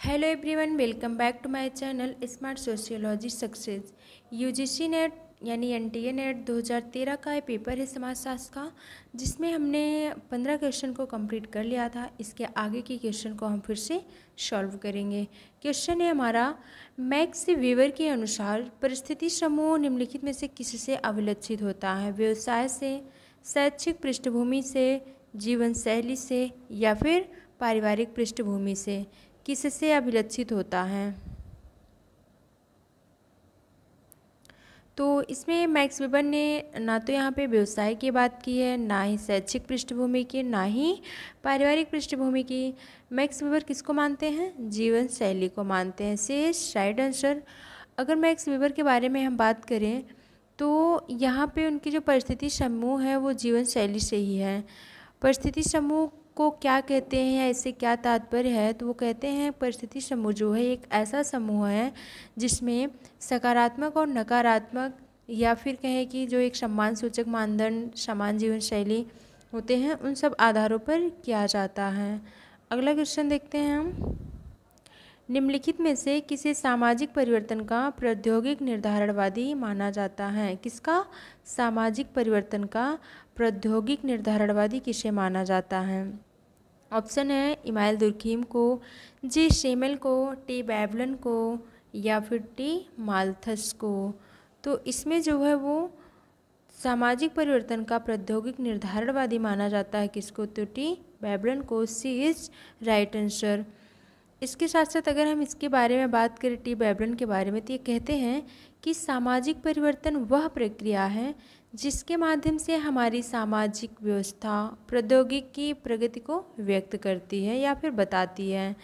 Hello everyone, welcome back to my channel smart sociology success. UGC NET यानी NTA NET 2013 का ये paper है समाजशास्त्र का, जिसमें हमने 15 क्वेश्चन को कंप्लीट कर लिया था। इसके आगे की क्वेश्चन को हम फिर से सॉल्व करेंगे। क्वेश्चन है हमारा, मैक्स वीवर के अनुसार परिस्थिति समूह निम्नलिखित में से किससे अभिलक्षित होता है? व्यवसाय से, शैक्षिक पृष्ठभूमि से, जीवन शैली से या फिर पारिवारिक पृष्ठभूमि से? किससे अभिलक्षित होता है? तो इसमें मैक्स वेबर ने ना तो यहाँ पे व्यवसाय की बात की है, ना ही शैक्षिक पृष्ठभूमि की, ना ही पारिवारिक पृष्ठभूमि की। मैक्स वेबर किसको मानते हैं? जीवन शैली को मानते हैं। से राइट आंसर। अगर मैक्स वेबर के बारे में हम बात करें तो यहाँ पे उनकी जो परिस्थिति समूह है वो जीवन शैली से ही है। परिस्थिति समूह को क्या कहते हैं या इससे क्या तात्पर्य है? तो वो कहते हैं परिस्थिति समूह जो है एक ऐसा समूह है जिसमें सकारात्मक और नकारात्मक या फिर कहें कि जो एक सम्मान सूचक मानदंड समान जीवन शैली होते हैं उन सब आधारों पर किया जाता है। अगला क्वेश्चन देखते हैं हम। निम्नलिखित में से किसे सामाजिक परिवर्तन का प्रौद्योगिक निर्धारणवादी माना जाता है? किसका सामाजिक परिवर्तन का प्रौद्योगिक निर्धारणवादी किसे माना जाता है? ऑप्शन है इमाइल दुर्खीम को, जी शेमेल को, टी बैबलन को या फिर टी माल्थस को। तो इसमें जो है वो सामाजिक परिवर्तन का प्रौद्योगिक निर्धारणवादी माना जाता है किसको? तो टी बैबलन को। सी इज राइट आंसर। इसके साथ साथ अगर हम इसके बारे में बात करें टी बैबलन के बारे में, तो ये कहते हैं कि सामाजिक परिवर्तन वह प्रक्रिया है जिसके माध्यम से हमारी सामाजिक व्यवस्था प्रौद्योगिकी की प्रगति को व्यक्त करती है या फिर बताती है।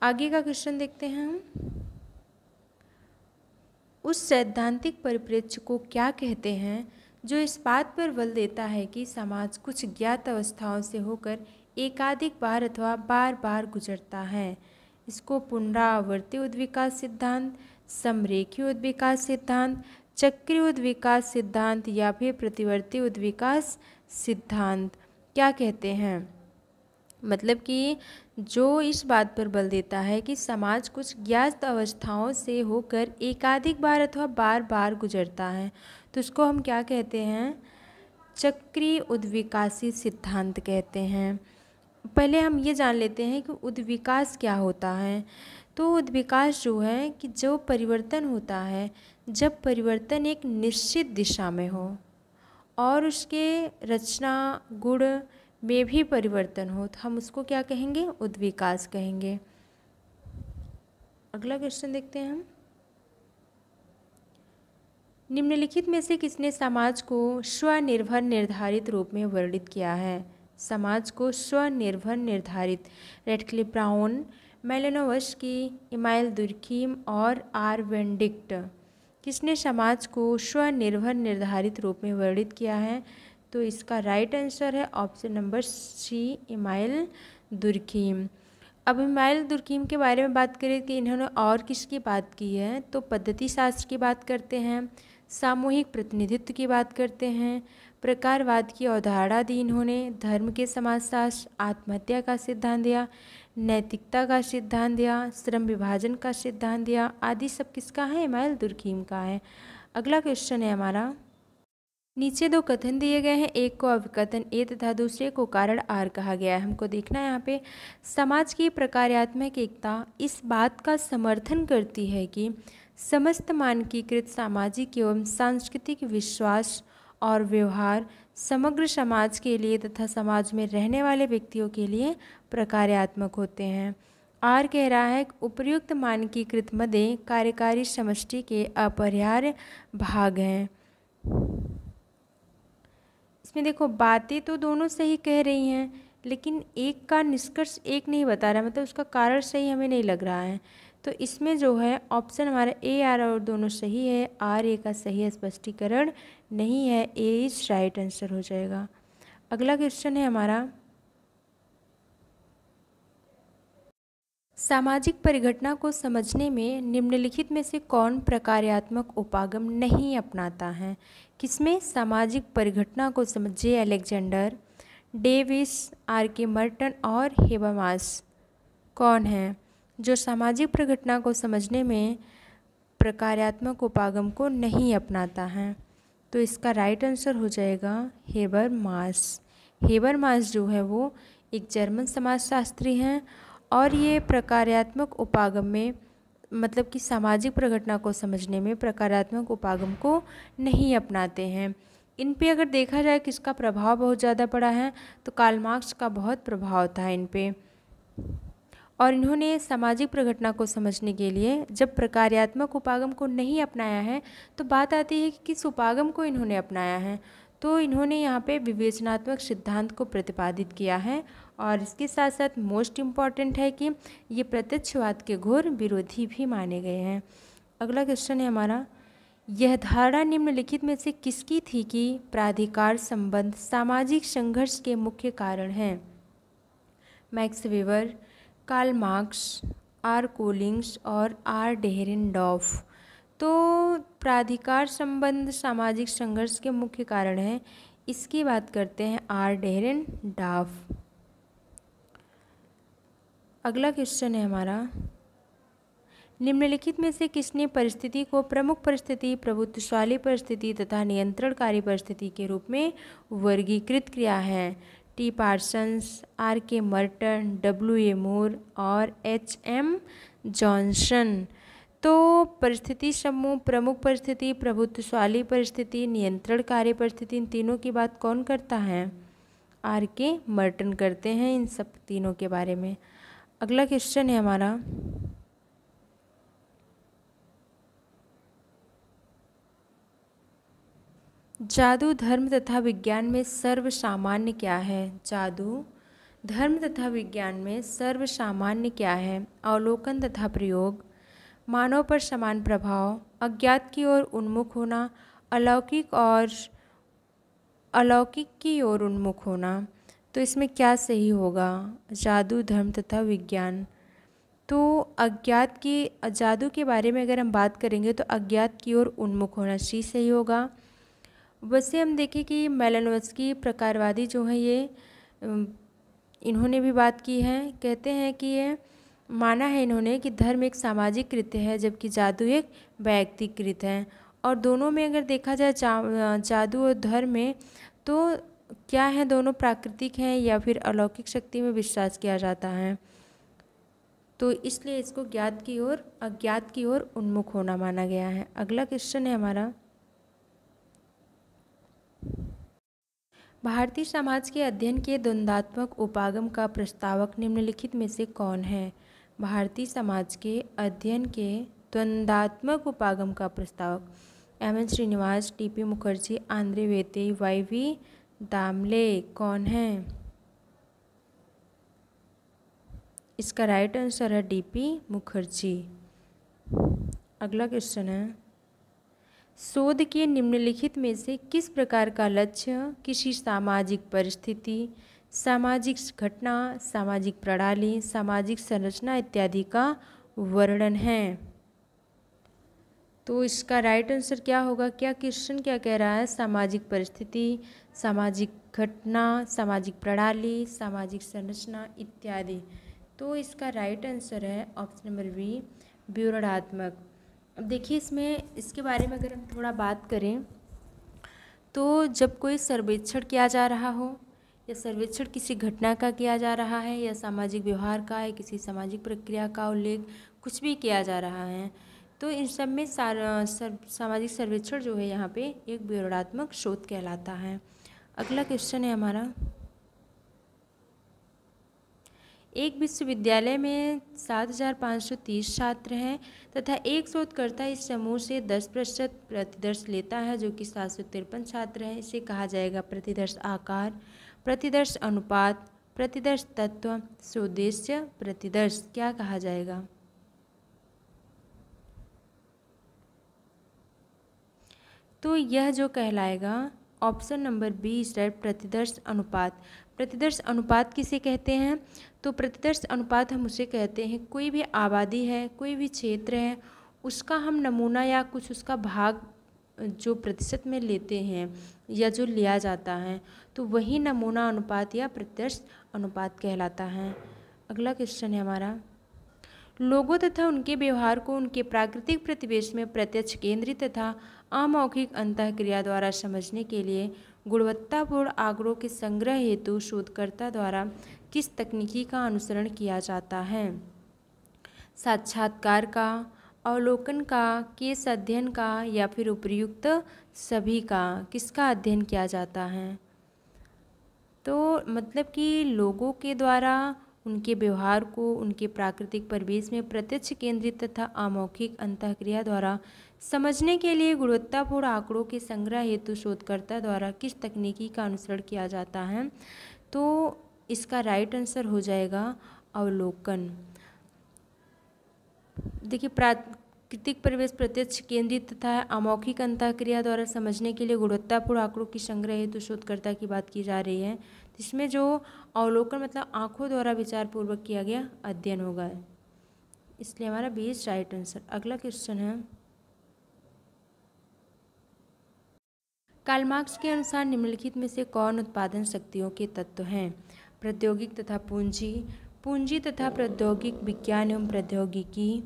आगे का क्वेश्चन देखते हैं हम। उस सैद्धांतिक परिप्रेक्ष्य को क्या कहते हैं जो इस बात पर बल देता है कि समाज कुछ ज्ञात अवस्थाओं से होकर एकाधिक बार अथवा बार बार गुजरता है? इसको पुनरावर्ती उद्विकास सिद्धांत, समरेखी उद्विकास सिद्धांत, चक्रीय उद्विकास सिद्धांत या फिर प्रतिवर्ती उद्विकास सिद्धांत क्या कहते हैं? मतलब कि जो इस बात पर बल देता है कि समाज कुछ ज्ञात अवस्थाओं से होकर एकाधिक बार अथवा बार बार गुजरता है, तो उसको हम क्या कहते हैं? चक्रीय उद्विकासी सिद्धांत कहते हैं। पहले हम ये जान लेते हैं कि उद्विकास क्या होता है। तो उद्विकास जो है कि जो परिवर्तन होता है जब परिवर्तन एक निश्चित दिशा में हो और उसके रचना गुण में भी परिवर्तन हो, तो हम उसको क्या कहेंगे? उद्विकास कहेंगे। अगला क्वेश्चन देखते हैं हम। निम्नलिखित में से किसने समाज को स्वनिर्भर निर्धारित रूप में वर्णित किया है? समाज को स्वनिर्भर निर्धारित। रेडक्लिफ ब्राउन, मेलेनोवस्की, इमाइल दुर्खीम और आर वेंडिक्ट। किसने समाज को स्वनिर्भर निर्धारित रूप में वर्णित किया है? तो इसका राइट आंसर है option number C, Emile Durkheim. अब इमाइल दुर्खीम के बारे में बात करें कि इन्होंने और किसकी बात की है, तो पद्धति शास्त्र की बात करते हैं, सामूहिक प्रतिनिधित्व की बात करते हैं, प्रकारवाद की अवधारणा दी इन्होंने, धर्म के समाजशास्त्र, आत्महत्या का सिद्धांत दिया, नैतिकता का सिद्धांत दिया, श्रम विभाजन का सिद्धांत दिया, आदि सब किसका है? इमाइल दुर्खीम का है। अगला क्वेश्चन है हमारा। नीचे दो कथन दिए गए हैं, एक को अभिकथन ए तथा दूसरे को कारण आर कहा गया है। हमको देखना है यहाँ पे, समाज की प्रकार्यात्मक एकता इस बात का समर्थन करती है कि समस्त मानकीकृत सामाजिक एवं सांस्कृतिक विश्वास और व्यवहार समग्र समाज के लिए तथा समाज में रहने वाले व्यक्तियों के लिए प्रकार्यात्मक होते हैं। आर कह रहा है उपर्युक्त मानकीकृत मदें कार्यकारी समष्टि के अपरिहार्य भाग हैं। इसमें देखो बातें तो दोनों सही कह रही हैं, लेकिन एक का निष्कर्ष एक नहीं बता रहा, मतलब उसका कारण सही हमें नहीं लग रहा है। तो इसमें जो है ऑप्शन हमारा ए आर और दोनों सही है, आर ए का सही स्पष्टीकरण नहीं है, ए इज राइट आंसर हो जाएगा। अगला क्वेश्चन है हमारा, सामाजिक परिघटना को समझने में निम्नलिखित में से कौन प्रकार्यात्मक उपागम नहीं अपनाता है? किसमें? सामाजिक परिघटना को समझे अलेक्जेंडर, डेविस, आर के मर्टन और हेबरमास कौन है? जो सामाजिक प्रघटना को समझने में प्रकार्यात्मक उपागम को नहीं अपनाता है। तो इसका राइट आंसर हो जाएगा हेबरमास। हेबरमास जो है वो एक जर्मन समाजशास्त्री हैं और ये प्रकार्यात्मक उपागम में मतलब कि सामाजिक प्रघटना को समझने में प्रकारात्मक उपागम को नहीं अपनाते हैं। इन पे अगर देखा जाए किसका प्रभाव बहुत ज़्यादा पड़ा है तो कार्ल मार्क्स का बहुत प्रभाव था इन पे। और इन्होंने सामाजिक प्रघटना को समझने के लिए जब प्रकार्यात्मक उपागम को नहीं अपनाया है तो बात आती है कि किस उपागम को इन्होंने अपनाया है। तो इन्होंने यहाँ पे विवेचनात्मक सिद्धांत को प्रतिपादित किया है और इसके साथ साथ मोस्ट इम्पॉर्टेंट है कि ये प्रत्यक्षवाद के घोर विरोधी भी माने गए हैं। अगला क्वेश्चन है हमारा, यह धारणा निम्नलिखित में से किसकी थी कि प्राधिकार संबंध सामाजिक संघर्ष के मुख्य कारण हैं? Max Weber, Karl Marx, R Collins और आर डेहरेनडॉर्फ। तो प्राधिकार संबंध सामाजिक संघर्ष के मुख्य कारण हैं, इसकी बात करते हैं आर डेहरेनडॉर्फ। अगला क्वेश्चन है हमारा, निम्नलिखित में से किसने परिस्थिति को प्रमुख परिस्थिति, प्रभुत्वशाली परिस्थिति तथा नियंत्रणकारी परिस्थिति के रूप में वर्गीकृत किया है? टी पार्सन्स, आर के मर्टन, डब्ल्यू ए मूर और एच एम जॉनसन। तो परिस्थिति समूह, प्रमुख परिस्थिति, प्रभुत्वशाली परिस्थिति, नियंत्रणकारी परिस्थिति, इन तीनों की बात कौन करता है? आर के मर्टन करते हैं इन सब तीनों के बारे में। अगला क्वेश्चन है हमारा, जादू धर्म तथा विज्ञान में सर्वसामान्य क्या है? जादू धर्म तथा विज्ञान में सर्वसामान्य क्या है? अवलोकन तथा प्रयोग, मानव पर समान प्रभाव, अज्ञात की ओर उन्मुख होना, अलौकिक की ओर उन्मुख होना। तो इसमें क्या सही होगा? जादू धर्म तथा विज्ञान। तो जादू के बारे में अगर हम बात करेंगे तो अज्ञात की ओर उन्मुख होना सी सही होगा। वैसे हम देखें कि मेलानोव्स्की प्रकारवादी जो है ये इन्होंने भी बात की है, कहते हैं कि ये माना है इन्होंने कि धर्म एक सामाजिक कृत्य है जबकि जादू एक वैयक्तिक कृत्य है। और दोनों में अगर देखा जाए जादू और धर्म में तो क्या है, दोनों प्राकृतिक हैं या फिर अलौकिक शक्ति में विश्वास किया जाता है। तो इसलिए इसको अज्ञात की ओर उन्मुख होना माना गया है। अगला क्वेश्चन है हमारा, भारतीय समाज के अध्ययन के द्वंद्वात्मक उपागम का प्रस्तावक निम्नलिखित में से कौन है? भारतीय समाज के अध्ययन के द्वंद्वात्मक उपागम का प्रस्तावक M N Srinivas, T P Mukherjee, Andre वेते, वाई वी दामले कौन है? इसका राइट आंसर है डी पी मुखर्जी। अगला क्वेश्चन है, शोध के निम्नलिखित में से किस प्रकार का लक्ष्य किसी सामाजिक परिस्थिति, सामाजिक घटना, सामाजिक प्रणाली, सामाजिक संरचना इत्यादि का वर्णन है? तो इसका राइट आंसर क्या होगा? क्या क्वेश्चन क्या कह रहा है? सामाजिक परिस्थिति, सामाजिक घटना, सामाजिक प्रणाली, सामाजिक संरचना इत्यादि। तो इसका राइट आंसर है ऑप्शन नंबर बी, विवरणात्मक। अब देखिए इसके बारे में अगर हम थोड़ा बात करें तो जब कोई सर्वेक्षण किया जा रहा हो या सर्वेक्षण किसी घटना का किया जा रहा है या सामाजिक व्यवहार का या किसी सामाजिक प्रक्रिया का उल्लेख कुछ भी किया जा रहा है तो इन सब में सामाजिक सर्वेक्षण जो है यहाँ पे एक विवरणात्मक शोध कहलाता है। अगला क्वेश्चन है हमारा, एक विश्वविद्यालय में 7,530 छात्र हैं तथा एक शोधकर्ता इस समूह से 10% प्रतिदर्श लेता है जो कि 753 छात्र हैं। इसे कहा जाएगा प्रतिदर्श आकार, प्रतिदर्श अनुपात, प्रतिदर्श तत्व, स्वोद्देश्य प्रतिदर्श। क्या कहा जाएगा? तो यह जो कहलाएगा option number B is right, प्रतिदर्श अनुपात। प्रतिदर्श अनुपात किसे कहते हैं? तो प्रतिदर्श अनुपात हम उसे कहते हैं कोई भी आबादी है, कोई भी क्षेत्र है, उसका हम नमूना या कुछ उसका भाग जो प्रतिशत में लेते हैं या जो लिया जाता है तो वही नमूना अनुपात या प्रतिदर्श अनुपात कहलाता है। अगला क्वेश्चन है हमारा, लोगों तथा उनके व्यवहार को उनके प्राकृतिक प्रतिवेश में प्रत्यक्ष केंद्रित तथा अमौखिक अंतःक्रिया द्वारा समझने के लिए गुणवत्तापूर्ण आंकड़ों के संग्रह हेतु शोधकर्ता द्वारा किस तकनीकी का अनुसरण किया जाता है? साक्षात्कार का, अवलोकन का, केस अध्ययन का या फिर उपयुक्त सभी का? किसका अध्ययन किया जाता है? तो मतलब कि लोगों के द्वारा उनके व्यवहार को उनके प्राकृतिक परिवेश में प्रत्यक्ष केंद्रित तथा अमौखिक अंतःक्रिया द्वारा समझने के लिए गुणवत्तापूर्ण आंकड़ों के संग्रह हेतु शोधकर्ता द्वारा किस तकनीकी का अनुसरण किया जाता है? तो इसका राइट आंसर हो जाएगा अवलोकन। देखिए, प्राकृतिक परिवेश प्रत्यक्ष केंद्रित तथा अमौखिक अंतःक्रिया द्वारा समझने के लिए गुणवत्तापूर्ण आंकड़ों की संग्रह हेतु शोधकर्ता की बात की जा रही है। इसमें जो अवलोकन मतलब आंखों द्वारा विचारपूर्वक किया गया अध्ययन होगा, इसलिए हमारा 20 राइट आंसर। अगला क्वेश्चन है, कार्ल मार्क्स के अनुसार निम्नलिखित में से कौन उत्पादन शक्तियों के तत्व हैं? प्रौद्योगिक तथा पूंजी, पूंजी तथा प्रौद्योगिक विज्ञान एवं प्रौद्योगिकी,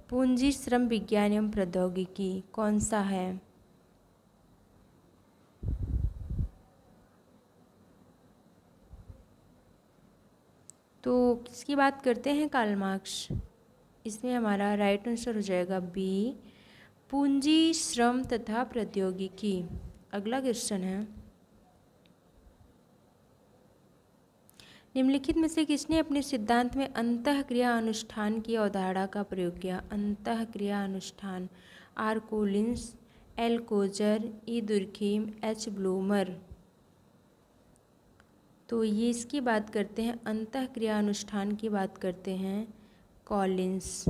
पूंजी श्रम विज्ञान एवं प्रौद्योगिकी, कौन सा है? तो किसकी बात करते हैं कार्ल मार्क्स? इसमें हमारा राइट आंसर हो जाएगा बी, पूंजी श्रम तथा प्रौद्योगिकी। अगला क्वेश्चन है, निम्नलिखित में से किसने अपने सिद्धांत में अंतःक्रिया अनुष्ठान की अवधारणा का प्रयोग किया? अंतःक्रिया अनुष्ठान, R Collins, L Coser, E Durkheim, H Blumer. तो ये इसकी बात करते हैं, अंतःक्रिया अनुष्ठान की बात करते हैं कॉलिंस।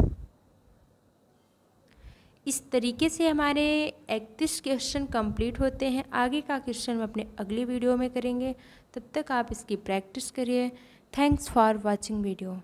इस तरीके से हमारे 31 क्वेश्चन कंप्लीट होते हैं। आगे का क्वेश्चन हम अपने अगली वीडियो में करेंगे, तब तक आप इसकी प्रैक्टिस करिए। Thanks for watching video.